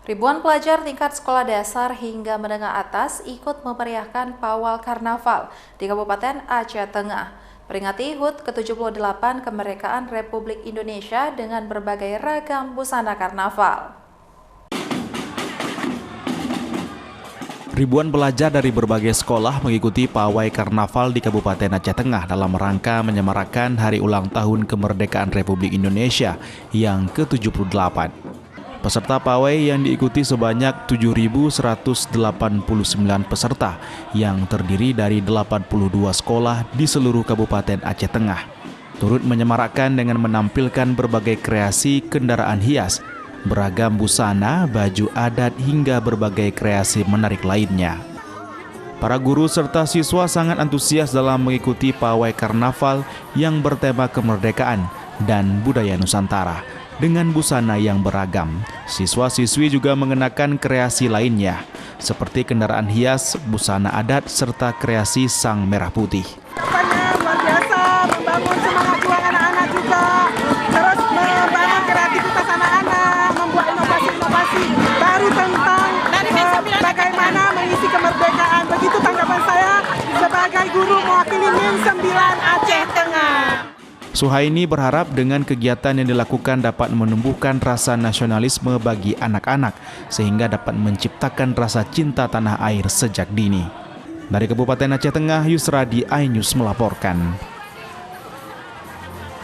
Ribuan pelajar tingkat sekolah dasar hingga menengah atas ikut memeriahkan Pawal Karnaval di Kabupaten Aceh Tengah. Peringati HUT ke-78 Kemerdekaan Republik Indonesia dengan berbagai ragam busana karnaval. Ribuan pelajar dari berbagai sekolah mengikuti pawai karnaval di Kabupaten Aceh Tengah dalam rangka menyemarakan Hari Ulang Tahun Kemerdekaan Republik Indonesia yang ke-78. Peserta pawai yang diikuti sebanyak 7.189 peserta yang terdiri dari 82 sekolah di seluruh Kabupaten Aceh Tengah. Turut menyemarakkan dengan menampilkan berbagai kreasi kendaraan hias, beragam busana, baju adat hingga berbagai kreasi menarik lainnya. Para guru serta siswa sangat antusias dalam mengikuti pawai karnaval yang bertema kemerdekaan dan budaya Nusantara. Dengan busana yang beragam, siswa-siswi juga mengenakan kreasi lainnya, seperti kendaraan hias, busana adat, serta kreasi sang merah putih. Luar biasa, membangun semangat juang anak-anak juga, terus membangun kreativitas anak-anak, membuat inovasi-inovasi baru tentang bagaimana mengisi kemerdekaan. Begitu tanggapan saya sebagai guru mewakili MIN 9 Aceh Tengah. Suhaini berharap dengan kegiatan yang dilakukan dapat menumbuhkan rasa nasionalisme bagi anak-anak sehingga dapat menciptakan rasa cinta tanah air sejak dini. Dari Kabupaten Aceh Tengah, Yusradi, iNews melaporkan.